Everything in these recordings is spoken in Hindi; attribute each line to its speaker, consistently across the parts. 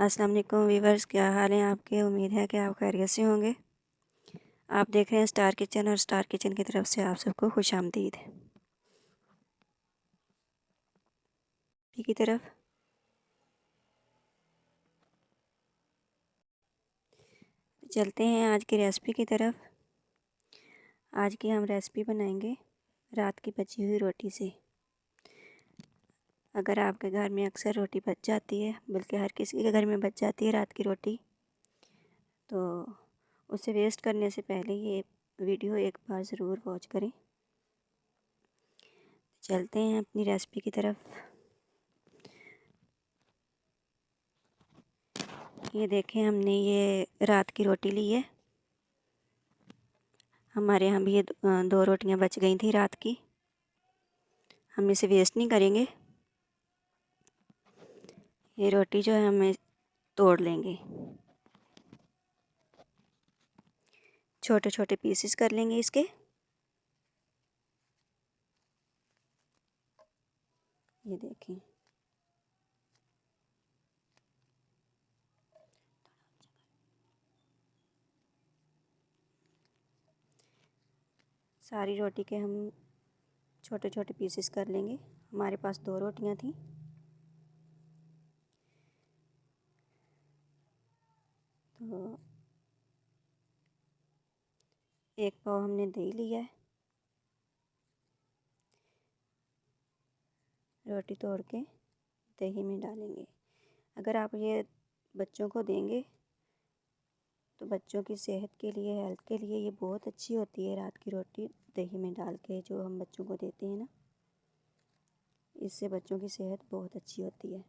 Speaker 1: अस्सलाम वालेकुम वीवर्स, क्या हाल है आपके। उम्मीद है कि आप खैरियत से होंगे। आप देख रहे हैं स्टार किचन और स्टार किचन की तरफ से आप सबको खुशामदीद की तरफ। चलते हैं आज की रेसिपी की तरफ। आज की हम रेसिपी बनाएंगे रात की बची हुई रोटी से। अगर आपके घर में अक्सर रोटी बच जाती है, बल्कि हर किसी के घर में बच जाती है रात की रोटी, तो उसे वेस्ट करने से पहले ये वीडियो एक बार ज़रूर वॉच करें। चलते हैं अपनी रेसिपी की तरफ। ये देखें, हमने ये रात की रोटी ली है। हमारे यहाँ भी ये दो रोटियां बच गई थी रात की। हम इसे वेस्ट नहीं करेंगे। ये रोटी जो है हमें तोड़ लेंगे, छोटे छोटे पीसेस कर लेंगे इसके। ये देखें, सारी रोटी के हम छोटे छोटे पीसेस कर लेंगे। हमारे पास दो रोटियां थी, तो एक पाव हमने दही लिया है। रोटी तोड़ के दही में डालेंगे। अगर आप ये बच्चों को देंगे तो बच्चों की सेहत के लिए, हेल्थ के लिए ये बहुत अच्छी होती है। रात की रोटी दही में डाल के जो हम बच्चों को देते हैं ना, इससे बच्चों की सेहत बहुत अच्छी होती है।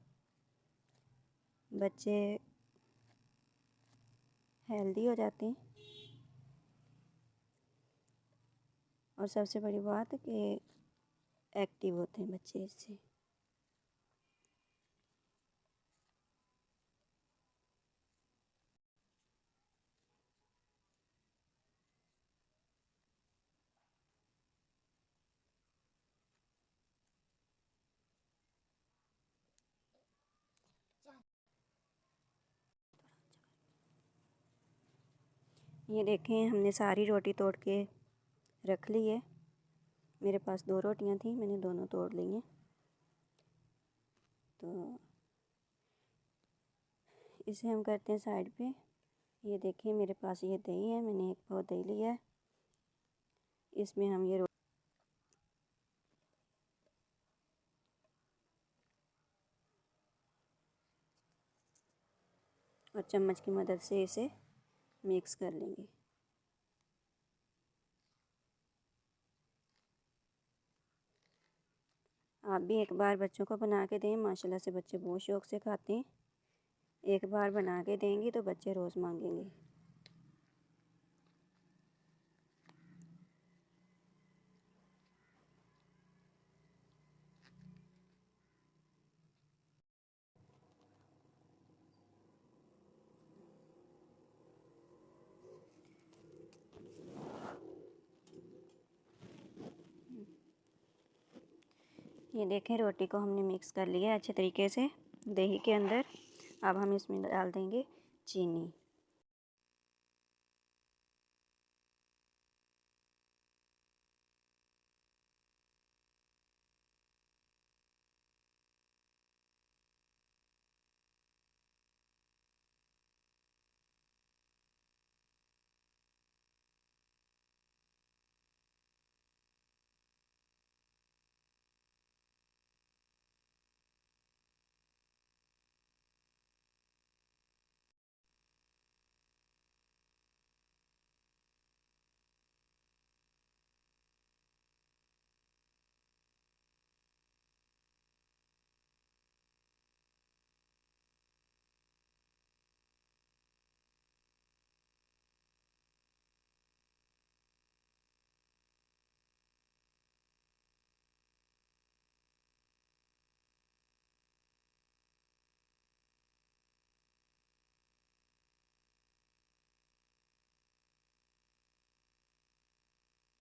Speaker 1: बच्चे हेल्दी हो जाते हैं, और सबसे बड़ी बात है कि एक्टिव होते हैं बच्चे इससे। ये देखें, हमने सारी रोटी तोड़ के रख ली है। मेरे पास दो रोटियां थी, मैंने दोनों तोड़ ली हैं। तो इसे हम करते हैं साइड पे। ये देखिए, मेरे पास ये दही है, मैंने एक पाव दही लिया है। इसमें हम ये और चम्मच की मदद से इसे मिक्स कर लेंगे। आप भी एक बार बच्चों को बना के दें, माशाल्लाह से बच्चे बहुत शौक़ से खाते हैं। एक बार बना के देंगी तो बच्चे रोज़ मांगेंगे। ये देखें, रोटी को हमने मिक्स कर लिया अच्छे तरीके से दही के अंदर। अब हम इसमें डाल देंगे चीनी।